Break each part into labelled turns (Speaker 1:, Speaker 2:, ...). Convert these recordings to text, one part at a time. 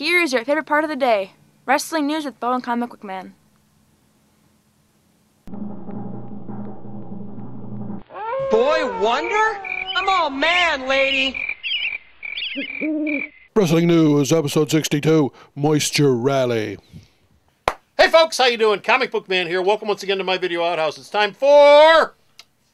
Speaker 1: Here is your favorite part of the day, wrestling news with Bo and Comicbookman.
Speaker 2: Boy Wonder? I'm all man, lady.
Speaker 3: Wrestling News, Episode 62, Moisture Rally.
Speaker 4: Hey folks, how you doing? Comicbookman here. Welcome once again to my video outhouse. It's time for...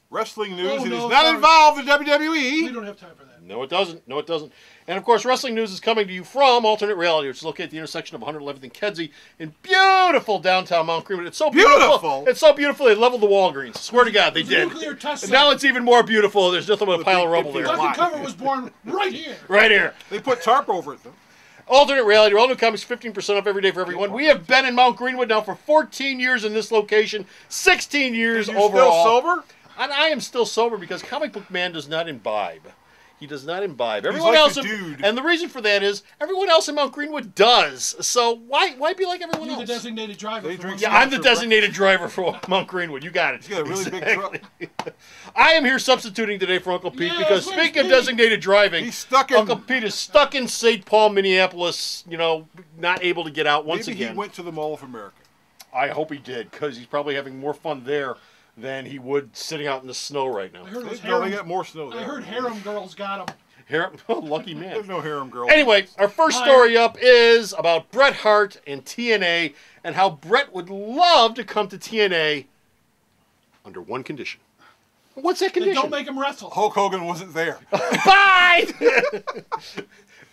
Speaker 3: Wrestling News.
Speaker 5: Oh,
Speaker 3: It
Speaker 5: no,
Speaker 3: is not
Speaker 5: sorry.
Speaker 3: involved in WWE.
Speaker 5: We don't have time for that.
Speaker 4: No, it doesn't. No, it doesn't. And of course, Wrestling News is coming to you from Alternate Reality, which is located at the intersection of 111th and Kedzie in beautiful downtown Mount Greenwood. It's so beautiful. It's so beautiful. They leveled the Walgreens. Swear to God, they did.
Speaker 5: Nuclear test
Speaker 4: And now it's even more beautiful. There's nothing but a pile of rubble there.
Speaker 5: Duck and Cover was born right here.
Speaker 4: Right here.
Speaker 3: They put tarp over it, though.
Speaker 4: Alternate Reality, all new comics, 15% off every day for everyone. We have been in Mount Greenwood now for 14 years in this location, 16 years overall.
Speaker 3: Still sober?
Speaker 4: And I am still sober because Comicbookman does not imbibe. He does not imbibe.
Speaker 3: He's
Speaker 4: Everyone
Speaker 3: like
Speaker 4: else,
Speaker 3: the dude.
Speaker 4: and the reason for that is everyone else in Mount Greenwood does. So why be like everyone
Speaker 5: You're the
Speaker 4: else?
Speaker 5: designated driver.
Speaker 3: They
Speaker 5: for
Speaker 3: drink
Speaker 5: Mount
Speaker 4: Yeah, I'm the designated driver for Mount Greenwood. You got it.
Speaker 3: He's got a really big truck.
Speaker 4: I am here substituting today for Uncle Pete
Speaker 5: Yeah,
Speaker 4: because
Speaker 5: where's
Speaker 4: speaking of
Speaker 5: Pete?
Speaker 4: designated driving,
Speaker 3: He's stuck in...
Speaker 4: Uncle Pete is stuck in St. Paul, Minneapolis, you know, not able to get out once
Speaker 3: Maybe
Speaker 4: again.
Speaker 3: he went to the Mall of America.
Speaker 4: I hope he did because he's probably having more fun there than he would sitting out in the snow right now.
Speaker 5: I heard, it was
Speaker 3: No, they
Speaker 5: harem,
Speaker 3: got more snow there.
Speaker 5: I heard harem girls got him.
Speaker 4: Lucky man.
Speaker 3: There's no harem girl.
Speaker 4: Anyway, our first story up is about Bret Hart and TNA and how Bret would love to come to TNA under one condition. What's that
Speaker 5: They
Speaker 4: condition?
Speaker 5: don't make him wrestle.
Speaker 3: Hulk Hogan wasn't there.
Speaker 4: Bye!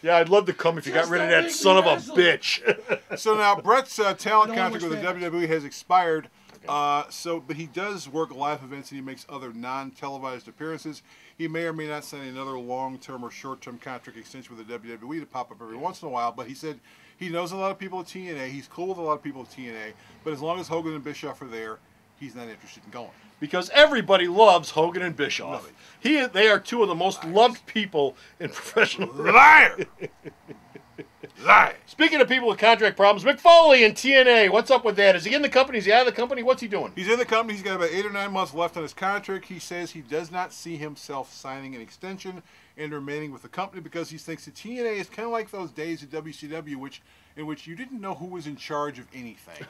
Speaker 4: Yeah, I'd love to come if you got
Speaker 5: Just
Speaker 4: rid of
Speaker 5: don't
Speaker 4: that
Speaker 5: make
Speaker 4: son
Speaker 5: me
Speaker 4: of a
Speaker 5: wrestle.
Speaker 4: bitch.
Speaker 3: So now Brett's talent
Speaker 5: know
Speaker 3: contract
Speaker 5: which
Speaker 3: with the
Speaker 5: man.
Speaker 3: WWE has expired. But he does work live events and he makes other non-televised appearances. He may or may not sign another long-term or short-term contract extension with the WWE to pop up every once in a while. But he said he knows a lot of people at TNA. He's cool with a lot of people at TNA. But as long as Hogan and Bischoff are there, he's not interested in going.
Speaker 4: Because everybody loves Hogan and Bischoff.
Speaker 3: Love it.
Speaker 4: They are two of the most loved people in professional wrestling.
Speaker 3: Liar! Liar!
Speaker 4: Speaking of people with contract problems, Mick Foley and TNA, what's up with that? Is he in the company? Is he out of the company? What's he doing?
Speaker 3: He's in the company. He's got about 8 or 9 months left on his contract. He says he does not see himself signing an extension and remaining with the company because he thinks the TNA is kind of like those days at WCW, in which you didn't know who was in charge of anything.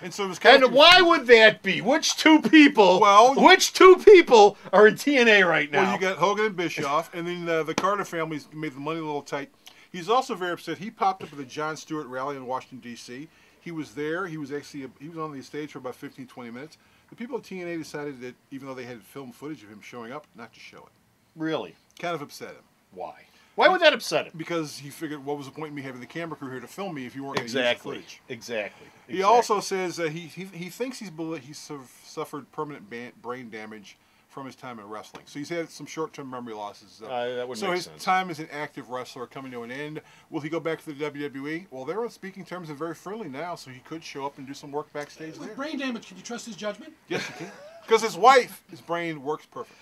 Speaker 3: And so it was kind
Speaker 4: And why would that be? Which two people?
Speaker 3: Well,
Speaker 4: which two people are in TNA right now?
Speaker 3: Well, you got Hogan and Bischoff, and then the Carter family's made the money a little tight. He's also very upset. He popped up at the Jon Stewart rally in Washington, D.C. He was there. He was on the stage for about 15, 20 minutes. The people at TNA decided that even though they had film footage of him showing up, not to show it.
Speaker 4: Really?
Speaker 3: Kind of upset him.
Speaker 4: Why? Why would that upset him?
Speaker 3: Because he figured, what was the point in me having the camera crew here to film me if you weren't going to use the footage?
Speaker 4: Exactly.
Speaker 3: He also says he thinks he's suffered permanent brain damage from his time in wrestling. So he's had some short-term memory losses.
Speaker 4: That would make
Speaker 3: his
Speaker 4: sense.
Speaker 3: time as an active wrestler coming to an end. Will he go back to the WWE? Well, they're on speaking terms and very friendly now, so he could show up and do some work backstage there.
Speaker 5: With brain damage, can you trust his judgment?
Speaker 3: Yes, he can. Because his wife, his brain works perfect.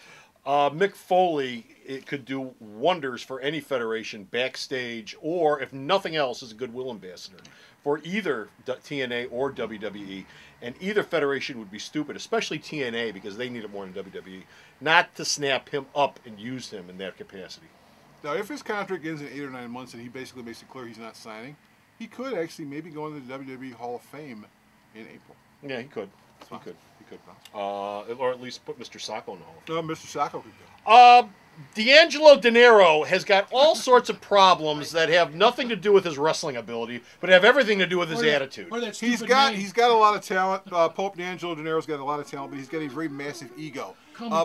Speaker 4: Mick Foley, it could do wonders for any federation backstage, or if nothing else, is a goodwill ambassador for either TNA or WWE. And either federation would be stupid, especially TNA, because they need it more than WWE, not to snap him up and use him in that capacity.
Speaker 3: Now, if his contract ends in 8 or 9 months and he basically makes it clear he's not signing, he could actually maybe go into the WWE Hall of Fame in April.
Speaker 4: Yeah, he could. He could. Or at least put Mr. Sacco in the Hall of Fame.
Speaker 3: No, Mr. Sacco could go.
Speaker 4: D'Angelo Dinero has got all sorts of problems that have nothing to do with his wrestling ability, but have everything to do with his attitude.
Speaker 5: Or that
Speaker 3: He's
Speaker 5: stupid
Speaker 3: got
Speaker 5: name.
Speaker 3: a lot of talent. Pope D'Angelo Dinero's got a lot of talent, but he's got a very massive ego.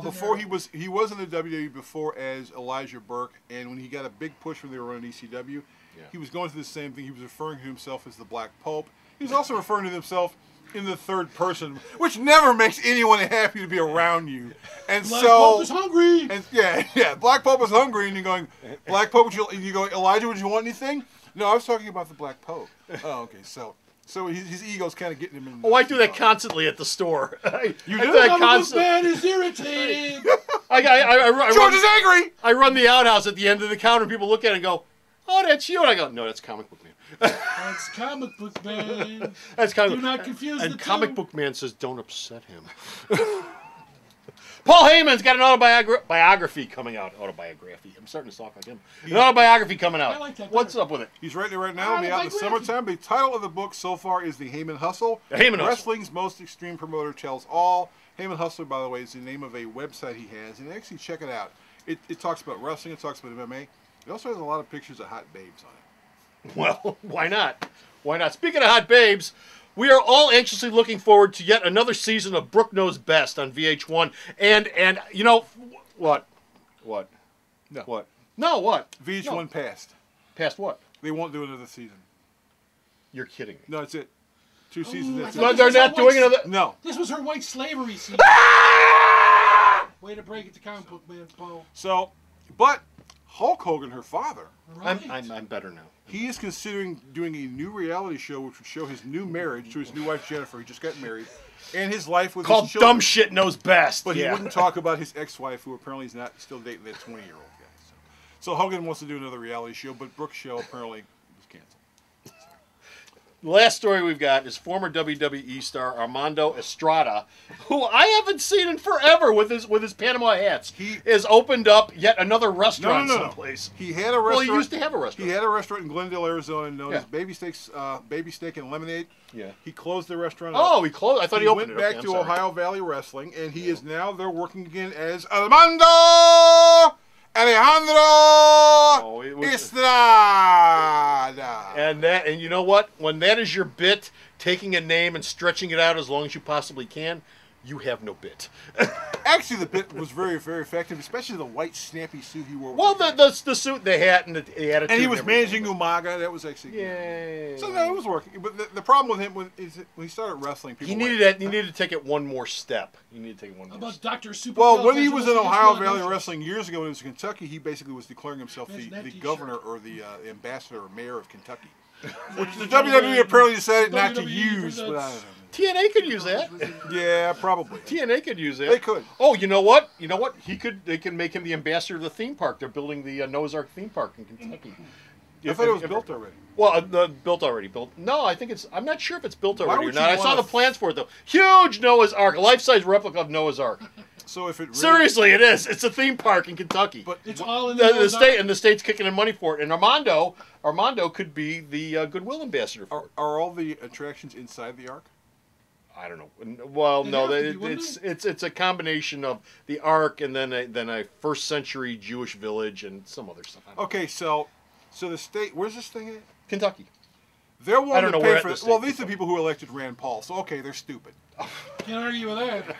Speaker 3: Before he was in the WWE before as Elijah Burke, and when he got a big push when they were running ECW, he was going through the same thing. He was referring to himself as the Black Pope. He was also referring to himself in the third person, which never makes anyone happy to be around you. And
Speaker 5: Black
Speaker 3: so
Speaker 5: Pope is hungry.
Speaker 3: And yeah, Black Pope is hungry, and you're going, Black Pope, you go, Elijah, would you want anything? No, I was talking about the Black Pope. Oh, okay, so his ego's kind of getting him in.
Speaker 4: Oh, I do that constantly at the store.
Speaker 3: You
Speaker 4: I
Speaker 3: do?
Speaker 4: do that
Speaker 5: Comic book
Speaker 4: constantly.
Speaker 5: man is irritating.
Speaker 3: George is angry!
Speaker 4: I run the outhouse at the end of the counter, and people look at it and go, "Oh, that's you." And I go, "No, that's Comic Book Man."
Speaker 5: That's Comic Book Man.
Speaker 4: That's Comic
Speaker 5: Do not confuse
Speaker 4: and
Speaker 5: the two.
Speaker 4: Comic Book Man says, "Don't upset him." Paul Heyman's got an autobiography coming out. Autobiography. I'm starting to talk like him. An autobiography coming out.
Speaker 5: I like that
Speaker 4: What's up with it?
Speaker 3: He's writing it right now. It'll be out in the summertime. The title of the book so far is The Heyman Hustle.
Speaker 4: The Heyman Hustle.
Speaker 3: Wrestling's most extreme promoter tells all. Heyman Hustler, by the way, is the name of a website he has. And actually, check it out. It talks about wrestling. It talks about MMA. It also has a lot of pictures of hot babes on it.
Speaker 4: Well, why not? Why not? Speaking of hot babes, we are all anxiously looking forward to yet another season of Brooke Knows Best on VH1. And you know, what? What?
Speaker 3: No.
Speaker 4: What? No, what?
Speaker 3: VH1
Speaker 4: No.
Speaker 3: passed.
Speaker 4: Past what?
Speaker 3: They won't do another season.
Speaker 4: You're kidding me.
Speaker 3: No, that's it. 2 seasons, that's
Speaker 5: I
Speaker 3: it.
Speaker 4: They're not doing another...
Speaker 3: No.
Speaker 5: This was her white slavery season. Way to break it to comic book man, Paul.
Speaker 3: So, but Hulk Hogan, her father,
Speaker 5: Right.
Speaker 4: I'm better now.
Speaker 3: he is considering doing a new reality show which would show his new marriage to his new wife Jennifer. He just got married, and his life with
Speaker 4: Called
Speaker 3: his children.
Speaker 4: Dumb Shit Knows Best.
Speaker 3: But
Speaker 4: yeah.
Speaker 3: he wouldn't talk about his ex-wife, who apparently is not still dating that 20-year-old guy. So Hogan wants to do another reality show, but Brooke's show apparently was canceled.
Speaker 4: The last story we've got is former WWE star Ermando Estrada, who I haven't seen in forever with his Panama hats.
Speaker 3: He
Speaker 4: has opened up yet another restaurant
Speaker 3: No.
Speaker 4: someplace.
Speaker 3: He had a restaurant.
Speaker 4: Well, he used to have a restaurant.
Speaker 3: He had a restaurant in Glendale, Arizona, known
Speaker 4: Yeah.
Speaker 3: as Baby Steak and Lemonade.
Speaker 4: Yeah.
Speaker 3: He closed the restaurant.
Speaker 4: Oh,
Speaker 3: up.
Speaker 4: he closed. I thought he opened
Speaker 3: went
Speaker 4: it.
Speaker 3: back
Speaker 4: Okay,
Speaker 3: to
Speaker 4: I'm sorry.
Speaker 3: Ohio Valley Wrestling, and he is now there working again as Armando Alejandro
Speaker 4: it was-
Speaker 3: Estrada.
Speaker 4: And you know what? When that is your bit, taking a name and stretching it out as long as you possibly can, you have no bit.
Speaker 3: Actually, the bit was very, very effective, especially the white snappy suit he wore.
Speaker 4: Well, the suit, the hat, and the attitude.
Speaker 3: and he was
Speaker 4: everything.
Speaker 3: managing Umaga. That was actually
Speaker 4: Yay.
Speaker 3: So no, it was working. But the problem with him when he started wrestling, people
Speaker 4: He
Speaker 3: went,
Speaker 4: needed He needed to take it one more step. He needed to take it one
Speaker 5: How
Speaker 4: more
Speaker 5: about
Speaker 4: step.
Speaker 5: Dr. Super?
Speaker 3: Well, when he was in Ohio Valley Wrestling years ago when he was in Kentucky, he basically was declaring himself
Speaker 5: Imagine
Speaker 3: the
Speaker 5: that t-shirt.
Speaker 3: governor or the ambassador or mayor of Kentucky. Which the WWE apparently decided not to
Speaker 5: WWE
Speaker 3: use. But I
Speaker 5: presents-
Speaker 3: don't know.
Speaker 4: TNA could use that.
Speaker 3: Yeah, probably.
Speaker 4: TNA could use that.
Speaker 3: They could.
Speaker 4: Oh, you know what? You know what? They can make him the ambassador of the theme park. They're building the Noah's Ark theme park in Kentucky.
Speaker 3: I thought it was built already.
Speaker 4: Well, built already. No, I think it's. I'm not sure if it's built already or
Speaker 3: would
Speaker 4: not.
Speaker 3: you
Speaker 4: I saw
Speaker 3: want
Speaker 4: the plans for it though. Huge Noah's Ark, a life-size replica of Noah's Ark.
Speaker 3: So if it really,
Speaker 4: Seriously, it is. It's a theme park in Kentucky.
Speaker 3: But
Speaker 5: It's all in
Speaker 4: the
Speaker 5: Noah's
Speaker 4: state
Speaker 5: Ark.
Speaker 4: and the state's kicking in money for it. And Armando could be the goodwill ambassador for it.
Speaker 3: are all the attractions inside the Ark?
Speaker 4: I don't know. Well,
Speaker 5: They
Speaker 4: no,
Speaker 5: have to be, wouldn't
Speaker 4: it's a combination of the Ark and then a first century Jewish village and some other stuff. I don't know.
Speaker 3: Okay, so the state. Where's this thing at?
Speaker 4: Kentucky.
Speaker 3: They're willing
Speaker 4: don't
Speaker 3: to
Speaker 4: know where
Speaker 3: pay
Speaker 4: at
Speaker 3: for
Speaker 4: the
Speaker 3: it.
Speaker 4: state
Speaker 3: Well, these are
Speaker 4: Kentucky.
Speaker 3: the people who elected Rand Paul. So okay, they're stupid.
Speaker 5: Can't argue with that.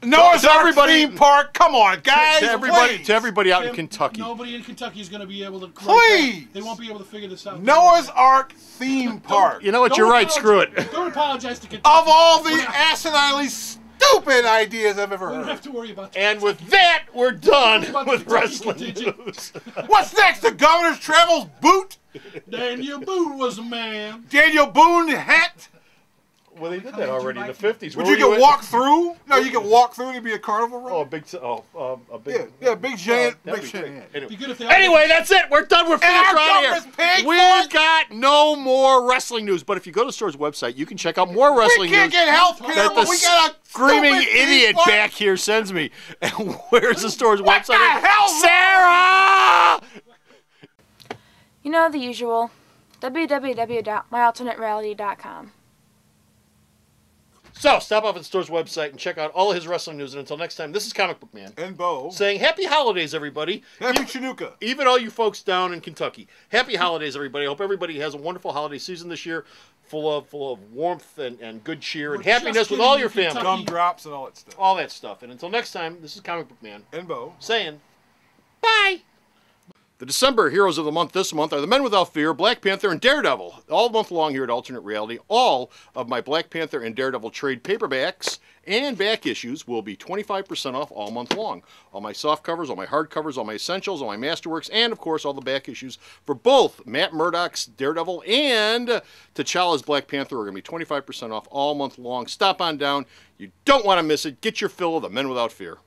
Speaker 3: Noah's
Speaker 4: To
Speaker 3: Ark
Speaker 4: everybody-
Speaker 3: theme park. Come on, guys.
Speaker 4: To
Speaker 3: please.
Speaker 4: everybody out in
Speaker 5: Tim,
Speaker 4: Kentucky.
Speaker 5: Nobody in Kentucky is going to be able to.
Speaker 3: Please!
Speaker 5: They won't be able to figure this out.
Speaker 3: Noah's Ark theme park.
Speaker 4: You know what?
Speaker 5: Don't
Speaker 4: You're right.
Speaker 5: apologize-
Speaker 4: Screw it.
Speaker 5: Don't apologize to Kentucky.
Speaker 3: Of all the
Speaker 5: We don't-
Speaker 3: asininely stupid ideas I've ever
Speaker 5: we don't
Speaker 3: heard.
Speaker 5: have to worry about that.
Speaker 4: And with that, we're done
Speaker 5: What about
Speaker 4: with
Speaker 5: the Kentucky
Speaker 4: wrestling
Speaker 5: contingent?
Speaker 4: news.
Speaker 3: What's next? The governor's travels boot?
Speaker 5: Daniel Boone was a man.
Speaker 3: Daniel Boone hat?
Speaker 4: Well, they did that already in the 50s.
Speaker 3: Would
Speaker 4: Where
Speaker 3: you
Speaker 4: were
Speaker 3: get walk through? No, you can walk through to be a carnival ride.
Speaker 4: Oh, a big.
Speaker 3: Yeah, big giant,
Speaker 4: that'd
Speaker 3: big
Speaker 4: be great.
Speaker 3: giant.
Speaker 4: Anyway.
Speaker 5: Be good if they
Speaker 4: Anyway, that's it. We're done. We're finished
Speaker 3: our
Speaker 4: around here.
Speaker 3: government's paying for
Speaker 4: We've
Speaker 3: it.
Speaker 4: got no more wrestling news. But if you go to the store's website, you can check out more
Speaker 3: We
Speaker 4: wrestling
Speaker 3: can't
Speaker 4: news
Speaker 3: get health care,
Speaker 4: that
Speaker 3: but
Speaker 4: the
Speaker 3: we got a
Speaker 4: screaming
Speaker 3: stupid theme
Speaker 4: idiot
Speaker 3: park.
Speaker 4: back here sends me. And where's the store's
Speaker 3: What
Speaker 4: website?
Speaker 3: the hell?
Speaker 4: Sarah!
Speaker 1: You know the usual. www.myalternatereality.com.
Speaker 4: So, stop off at the store's website and check out all of his wrestling news. And until next time, this is Comic Book Man
Speaker 3: And Bo.
Speaker 4: saying happy holidays, everybody.
Speaker 3: Happy Chinooka.
Speaker 4: Even all you folks down in Kentucky. Happy holidays, everybody. I hope everybody has a wonderful holiday season this year, full of warmth and good cheer and
Speaker 5: We're just
Speaker 4: happiness with
Speaker 5: kidding,
Speaker 4: all
Speaker 5: you
Speaker 4: your family.
Speaker 5: Kentucky.
Speaker 3: Gumdrops and all that stuff.
Speaker 4: All that stuff. And until next time, this is Comic Book Man
Speaker 3: And Bo.
Speaker 4: saying bye. The December Heroes of the Month this month are The Men Without Fear, Black Panther, and Daredevil. All month long here at Alternate Reality, all of my Black Panther and Daredevil trade paperbacks and back issues will be 25% off all month long. All my soft covers, all my hard covers, all my essentials, all my masterworks, and of course all the back issues for both Matt Murdock's Daredevil and T'Challa's Black Panther are going to be 25% off all month long. Stop on down. You don't want to miss it. Get your fill of The Men Without Fear.